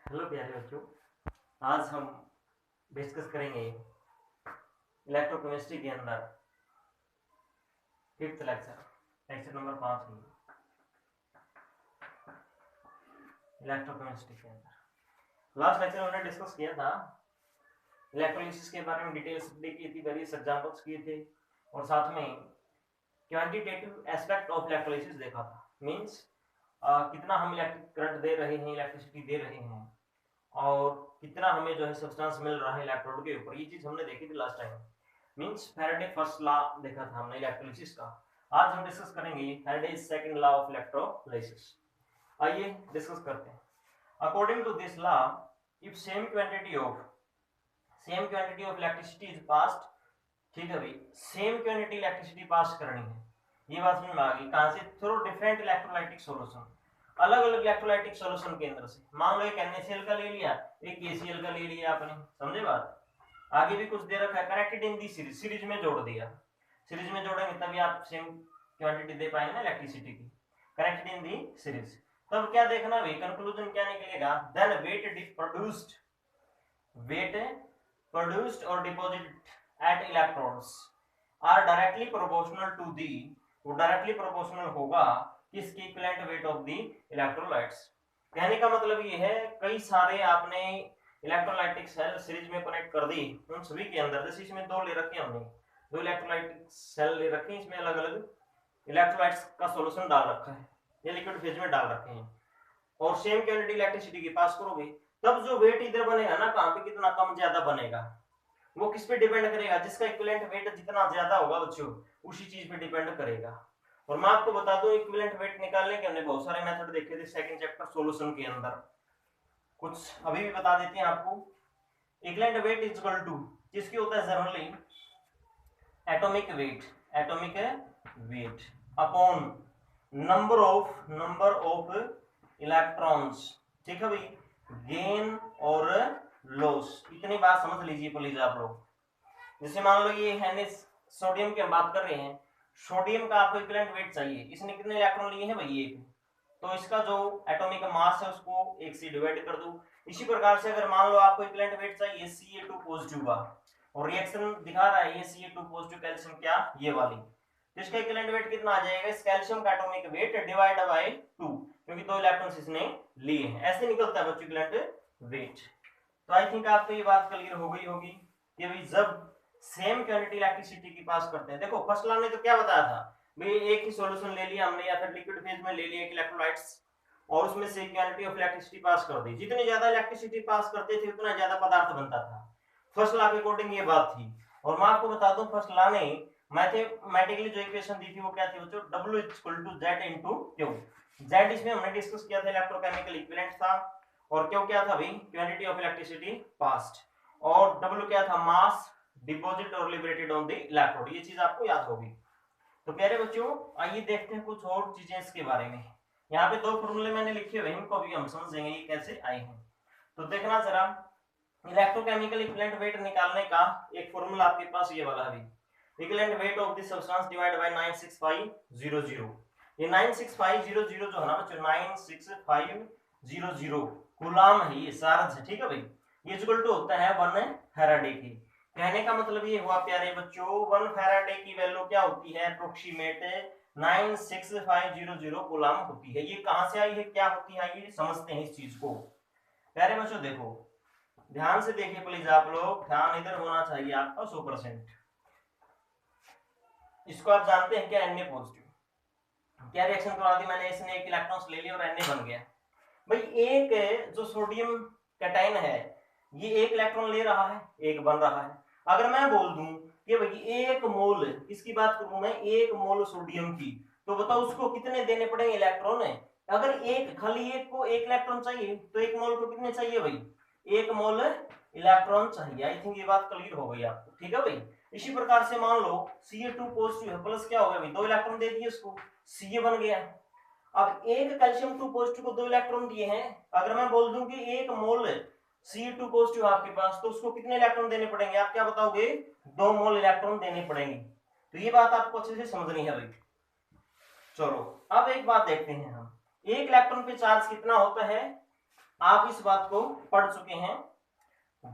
Hello प्यारे बच्चों, आज हम डिस्कस करेंगे इलेक्ट्रोकेमिस्ट्री के अंदर फिफ्थ लेक्चर नंबर 5 में इलेक्ट्रोकेमिस्ट्री के अंदर लास्ट लेक्चर में हमने डिस्कस किया था इलेक्ट्रोलिसिस के बारे में, डिटेल स्टडी की थी, वेरियस एग्जांपल्स किए थे और साथ में क्वांटिटेटिव एस्पेक्ट ऑफ इलेक्ट्रोलिसिस देखा था। मींस कितना हम इलेक्ट्रिक करंट दे रहे हैं, इलेक्ट्रिसिटी दे रहे हैं और कितना हमें जो है सब्सटेंस मिल रहा है इलेक्ट्रोड के ऊपर। ये चीज हमने देखी थी last time. Means Faraday first law देखा था हमने इलेक्ट्रोलिसिस का। आज हम डिस्कस करेंगे Faraday second law of electrolysis. आइए डिस्कस करते हैं। According to this law, if same quantity of electricity is passed, ठीक है भाई, सेम क्वांटिटी इलेक्ट्रिसिटी पास करनी है। ये बात समझ में आ गई। कहां से? थ्रू डिफरेंट इलेक्ट्रोलाइटिक सॉल्यूशन, अलग अलग इलेक्ट्रोलाइटिक सॉल्यूशन के अंदर से। मान लो एक NaCl का ले लिया, एक KCl का ले लिया आपने, समझे बात। आगे भी कुछ दे रखा है, connected in the series, series में जोड़ दिया। सीरीज में जोड़ेंगे तभी आप सेम क्वांटिटी दे पाएंगे ना इलेक्ट्रिसिटी की, कनेक्टेड इन दी सीरीज। तब क्या देखना भाई, कंक्लूजन क्या निकलेगा? देन वेट प्रोड्यूस्ड और deposit at electrodes are directly proportional to the, वो डायरेक्टली प्रोपोर्शनल होगा किसकी? Equivalent weight of the electrolytes. कहने का मतलब ये है, कई सारे आपने इलेक्ट्रोलाइटिक सेल सीरीज में कनेक्ट कर दी, उन सभी के अंदर, जैसे इसमें दो ले रखे हमने, दो इलेक्ट्रोलाइटिक सेल ले रखे हैं, इसमें अलग अलग इलेक्ट्रोलाइट्स का सॉल्यूशन डाल रखा है, ये लिक्विड फेज में डाल रखे हैं, और सेम क्वांटिटी इलेक्ट्रिसिटी की पास करोगे, तब जो वेट इधर बनेगा ना, कहां पे कितना कम ज्यादा बनेगा, वो किस पे डिपेंड करेगा? जिसका इक्विवेलेंट वेट जितना ज्यादा होगा बच्चों, उसी चीज पे डिपेंड करेगा। और मैं आपको बता दूं, इक्विवेलेंट वेट निकालने के हमने बहुत सारे मेथड देखे थे सेकंड चैप्टर सॉल्यूशन के अंदर, कुछ अभी भी बता देते हैं आपको। Equivalent weight is equal to किसकी होता है? Generally atomic weight upon number of electrons, ठीक है भाई, गेन और लॉस। इतनी बात समझ लीजिए प्लीज आप लोग। जैसे मान लो ये है सोडियम की हम बात कर रहे हैं, सोडियम का आपको इक्विवेलेंट वेट चाहिए, इसने कितने इलेक्ट्रॉन लिए हैं भाई? एक। तो इसका जो एटॉमिक मास है उसको एक से डिवाइड कर दो। इसी प्रकार से अगर मान लो आपको इक्विवेलेंट वेट चाहिए Ca2 पॉजिटिव का, और रिएक्शन दिखा रहा है ये Ca2 पॉजिटिव कैल्शियम, क्या ये वाली, तो इसका इक्विवेलेंट वेट कितना आ जाएगा? इस कैल्शियम का एटॉमिक वेट डिवाइड बाय 2, क्योंकि दो इलेक्ट्रॉन्स इसने लिए हैं। ऐसे निकलता है बच्चों इक्विवेलेंट वेट। तो आई थिंक आपको ये बात क्लियर हो गई होगी कि भाई जब सेम क्वांटिटी इलेक्ट्रिसिटी की पास करते हैं, देखो फर्स्ट लॉ ने तो क्या बताया था भाई, एक ही सॉल्यूशन ले लिया हमने या फिर लिक्विड फेज में ले लिया एक इलेक्ट्रोलाइट्स, और उसमें से क्वांटिटी ऑफ इलेक्ट्रिसिटी पास कर दी। जितनी ज्यादा इलेक्ट्रिसिटी पास करते थे उतना ज्यादा पदार्थ बनता था। फर्स्ट लॉ के अकॉर्डिंग ये बात थी। और मैं आपको बता दूं, फर्स्ट लॉ ने मैथमेटिकली जो इक्वेशन दी थी वो क्या थी बच्चों? W = Z × Q। Z इसमें हमने डिस्कस किया था इलेक्ट्रोकेमिकल इक्विवेलेंट था, और Q क्या था भाई? क्वांटिटी ऑफ इलेक्ट्रिसिटी पास्ड, और W क्या था? मास डिपॉजिट और लिबरेटेड ऑन द इलेक्ट्रोड। ये चीज आपको याद होगी। तो प्यारे बच्चों, आइए देखते हैं कुछ और चीजें इसके बारे में। यहाँ पे दो फॉर्मूले मैंने लिखे हुए हैं, इनको भी हम समझेंगे ये कैसे आए हैं। तो देखना जरा, इलेक्ट्रोकेमिकल इक्विवेलेंट वेट निकालने का एक फॉर्मूला आपके पास ये वाला है, equivalent weight of this substance divided by 96500। ये 96500 जो है ना बच्चों, 96500 कूलम है, ये चार्ज है, ठीक है भाई। ये इक्वल टू होता है 1 फैराडे की। कहने का मतलब ये हुआ प्यारे बच्चों, 1 फैराडे की वैल्यू क्या होती है? अप्रोक्सीमेट 96500 कूलम होती है। ये कहां से आई है, क्या होती है, ये समझते हैं इस चीज को। प्यारे बच्चों देखो, ध्यान से देखिए प्लीज आप लोग, ध्यान इधर होना चाहिए आपका 100%। इसको आप जानते हैं क्या? Na positive. क्या रिएक्शन करवा दी मैंने, इसने एक इलेक्ट्रॉन्स ले लिया और Na बन गया भाई। एक जो सोडियम कैटायन है, ये एक इलेक्ट्रॉन ले रहा है, एक बन रहा है। अगर मैं बोल दूं कि भाई 1 मोल, किसकी बात करूं मैं? 1 मोल सोडियम की, तो बताओ उसको कितने देने पड़ेंगे इलेक्ट्रॉन? अगर एक खाली एक को 1 इलेक्ट्रॉन चाहिए, तो 1 मोल को कितने चाहिए भाई? 1 मोल इलेक्ट्रॉन चाहिए। आई थिंक ये बात क्लियर हो गई आपको, ठीक है भाई। इसी प्रकार से मान लो Ca2 पॉजिटिव है, प्लस क्या हो गया भाई? 2 इलेक्ट्रॉन दे दिए उसको, Ca बन गया। अब एक कैल्शियम 2 पॉजिटिव को 2 इलेक्ट्रॉन दिए हैं, अगर मैं बोल दूं कि 1 मोल Ca2 पॉजिटिव आपके पास, तो उसको कितने इलेक्ट्रॉन देने पड़ेंगे? आप क्या बताओगे? 2 मोल इलेक्ट्रॉन देने पड़ेंगे। तो ये बात आपको अच्छे से समझनी है भाई। चलो अब एक बात देखते हैं हम, एक इलेक्ट्रॉन पे चार्ज कितना होता है? आप इस बात को पढ़ चुके हैं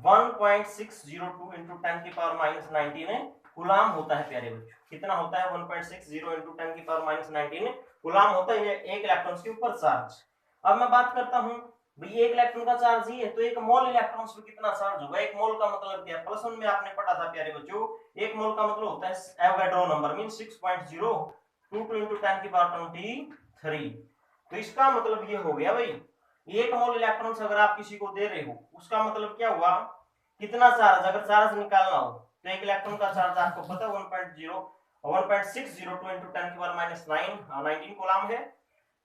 1.602 इंटू 10 की पावर माइनस 19 गुलाम होता है प्यारे बच्चों। कितना होता है 1.60 इंटू 10 की पावर माइनस 19 गुलाम होता है एक इलेक्ट्रॉन के ऊपर चार्ज। अब मैं बात करता हूं भाई एक इलेक्ट्रॉन का चार्ज ही है तो एक मोल इलेक्ट्रॉन्स पे कितना चार्ज होगा। एक मोल का मतलब क्या है, प्लस वन में आपने पढ़ा था प्यारे बच्चों, एक मोल का मतलब होता है एवोगाड्रो नंबर मीन 6.022 इंटू 10 की पावर 23। तो इसका मतलब ये हो गया भाई एक मोल इलेक्ट्रॉन्स अगर आप किसी को दे रहे हो उसका मतलब क्या हुआ, कितना चार्ज, अगर चार्ज निकालना हो तो एक इलेक्ट्रॉन का चार्ज आपको पता है 1.602 इंटू 10 की पावर माइनस 19 कूलम है,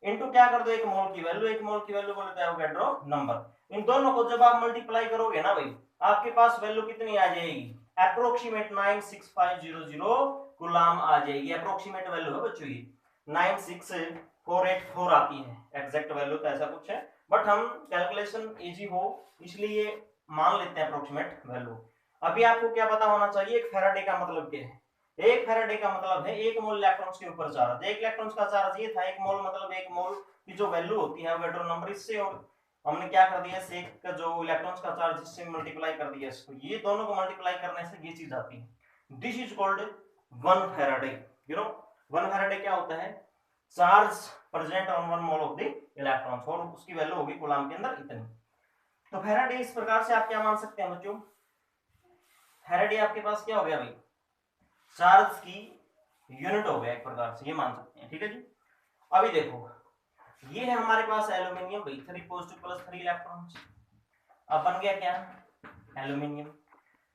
इनटू क्या कर दो एक मोल की वैल्यू, एक मोल की वैल्यू बोलते हैं एवोगाड्रो नंबर। इन दोनों को जब आप मल्टीप्लाई करोगे ना भाई आपके पास वैल्यू कितनी आ जाएगी, अप्रोक्सीमेट 96500 कूलम आ जाएगी। अप्रोक्सीमेट वैल्यू है बच्चों ये 96484 आती है, एग्जैक्ट वैल्यू तो ऐसा कुछ है बट हम कैलकुलेशन इजी हो इसलिए मान लेते हैं अप्रोक्सीमेट वैल्यू। अभी आपको क्या पता होना चाहिए एक फैराडे का मतलब क्या है। एक फैराडे का मतलब है एक मोल इलेक्ट्रॉन्स के ऊपर चार्ज, एक इलेक्ट्रॉन्स का चार्ज ये था, एक मोल मतलब एक मोल की जो वैल्यू होती है एवोगाड्रो नंबर, इससे और हमने क्या कर दिया से एक जो इलेक्ट्रॉन्स का चार्ज इससे मल्टीप्लाई कर दिया इसको, ये दोनों को मल्टीप्लाई करने से ये चीज आती है। This is called 1 Faraday. You know 1 Faraday क्या होता है, charge present on 1 mole of the electrons और उसकी वैल्यू होगी कूलम के अंदर इतनी। तो फैराडे इस प्रकार से आप क्या मान सकते हैं बच्चों, फैराडे आपके पास क्या हो गया भाई, चार्ज की यूनिट हो गया एक प्रकार से, ये मान सकते हैं। ठीक है जी। अभी देखो ये है हमारे पास एल्यूमिनियम भाई 3 पॉजिटिव प्लस 3 इलेक्ट्रॉन्स। अब बन गया क्या, एल्यूमिनियम।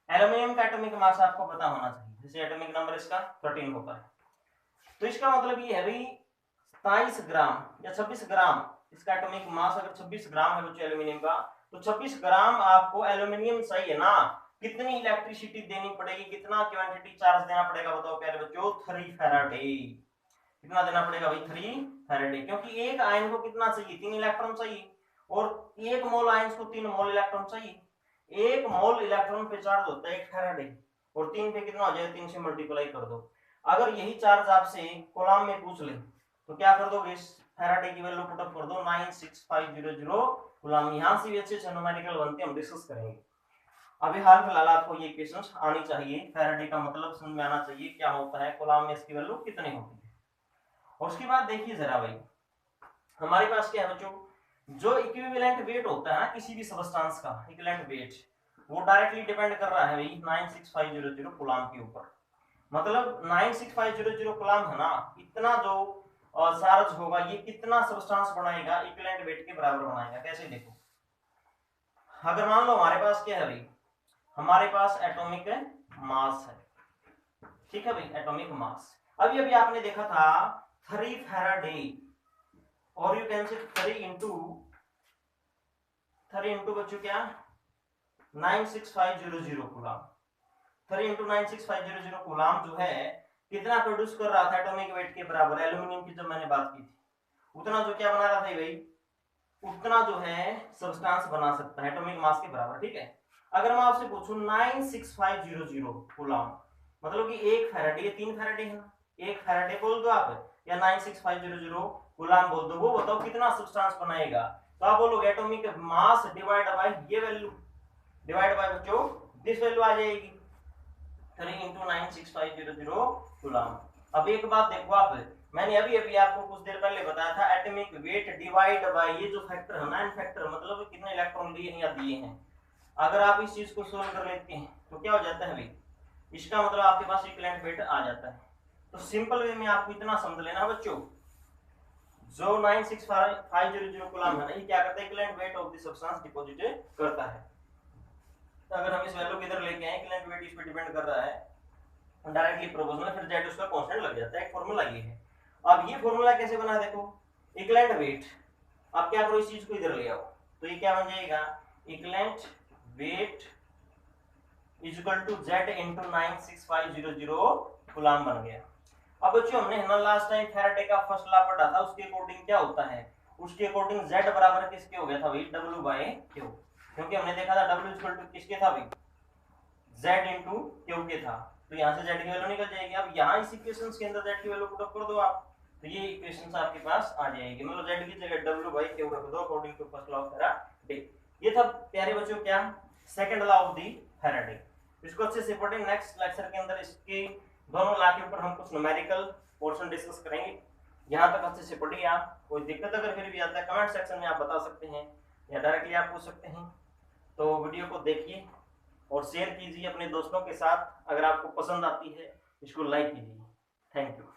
एल्यूमिनियम का एटॉमिक मास आपको पता होना चाहिए, जैसे एटॉमिक नंबर इसका 13 होता है। तो इसका मतलब ये है भाई 27 ग्राम या 26 ग्राम इसका एटॉमिक मास, अगर 26 ग्राम है बच्चों एल्यूमिनियम का तो 26 ग्राम आपको एल्यूमिनियम चाहिए ना, कितनी इलेक्ट्रिसिटी देनी पड़ेगी, कितना क्वांटिटी चार्ज देना पड़ेगा बताओ प्यारे बच्चों, 3 फैराडे। कितना देना पड़ेगा भाई 3 फैराडे, क्योंकि एक आयन को कितना चाहिए 3 इलेक्ट्रॉन चाहिए और एक मोल आयन को 3 मोल इलेक्ट्रॉन चाहिए। एक मोल इलेक्ट्रॉन पे चार्ज होता है 1 फैराडे और 3 पे कितना हो जाएगा, 3 से मल्टीप्लाई कर दो। अगर यही चार्ज आपसे कूलम में पूछ ले तो क्या कर दोगे, इस फैराडे की वैल्यू पुट अप कर दो 96500 कूलम। यहां से भी अच्छे अच्छे न्यूमेरिकल बनते हैं, हम डिस्कस करेंगे। अभी हाल फिलहाल आपको ये क्वेश्चंस आनी चाहिए, फैराडे का मतलब समझ में आना चाहिए क्या होता है, कूलम में इसकी वैल्यू कितनी होती है। और उसके बाद देखिए जरा भाई हमारे पास क्या है बच्चों, जो इक्विवेलेंट वेट होता है ना किसी भी सबस्टेंस का इक्विवेलेंट वेट, वो डायरेक्टली डिपेंड कर रहा है भाई 96500 कूलम के ऊपर। मतलब 96500 कूलम है ना, इतना जो चार्ज होगा ये कितना सबस्टेंस बनाएगा, इक्विवेलेंट वेट के बराबर बनाएगा। कैसे देखो, अगर मान लो हमारे पास क्या है भाई, हमारे पास एटॉमिक मास है, ठीक है भाई एटॉमिक मास। अभी अभी आपने देखा था 3 फैराडे और यू कैन से 3 इंटू बच्चों क्या 96500 कूलम। 3 इंटू 96500 कूलम जो है कितना प्रोड्यूस कर रहा था एटॉमिक वेट के बराबर, एल्यूमिनियम की जब मैंने बात की थी उतना जो क्या बना रहा था भाई, उतना जो है सब्सटेंस बना सकता है एटॉमिक मास के बराबर। ठीक है, अगर मैं आपसे पूछूं 96500 कूलम मतलब कि 1 फैराडे, ये 3 फैराडे है ना, 1 फैराडे बोल दो आप या 96500 कूलम बोल दो, वो बताओ कितना सब्सटेंस बनाएगा। तो आप बोलोगे एटॉमिक मास डिवाइड बाय ये वैल्यू डिवाइड बाय बच्चों दिस वैल्यू आ जाएगी 3 इंटू 96500 कूलम। अब एक बात देखो आप, मैंने अभी अभी आपको कुछ देर पहले बताया था एटॉमिक वेट डिवाइड बाय ये जो फैक्टर है ना, इन फैक्टर मतलब कितने इलेक्ट्रॉन लिए हैं या दिए हैं। अगर आप इस चीज को सोल्व कर लेते हैं तो क्या हो जाता है भाई, इसका मतलब आपके पास इक्विवेलेंट वेट आ जाता है। तो सिंपल वे में आपको इतना समझ लेना बच्चों, जो 96500 कूलम है ना, ये क्या करता है equivalent weight of the substance deposit करता है। तो अगर हम इस वैल्यू को इधर लेके आए, इक्विवेलेंट वेट इस पे डिपेंड कर रहा है डायरेक्टली प्रोपोर्शनल, फिर जेड उसका कांस्टेंट लग जाता है। एक फार्मूला ये है। अब ये फार्मूला कैसे बना देखो, इक्विवेलेंट वेट, आप क्या करो इस चीज को इधर ले आओ तो ये क्या बन जाएगा, equivalent weight is equal to Z into 96500 coulomb बन गया। अब बच्चों हमने ना लास्ट टाइम फैराडे का फर्स्ट लॉ पढ़ा था, उसके अकॉर्डिंग क्या होता है, उसके अकॉर्डिंग z बराबर किसके हो गया था भाई, w बाय q, क्योंकि हमने देखा था w इक्वल टू किसके था भाई, z इंटू q के था। तो यहाँ से z की वैल्यू निकल जाएगी। अब यहाँ इस इक्वेशंस के अंदर z की वैल्यू पुट अप कर दो आप, तो ये इक्वेशंस आपके पास आ जाएगी। मतलब z की जगह w बाय q रख दो according to first law of Faraday. ये था प्यारे बच्चों क्या, second law of the Faraday. इसको अच्छे से पढ़ें। नेक्स्ट लेक्चर के अंदर इसके दोनों लॉ के ऊपर हम कुछ न्यूमेरिकल पोर्शन डिस्कस करेंगे। यहाँ तक अच्छे से पढ़िए आप। कोई दिक्कत अगर फिर भी आता है कमेंट सेक्शन में आप बता सकते हैं या डायरेक्टली आप पूछ सकते हैं। तो वीडियो को देखिए और शेयर कीजिए अपने दोस्तों के साथ। अगर आपको पसंद आती है इसको लाइक कीजिए। Thank you.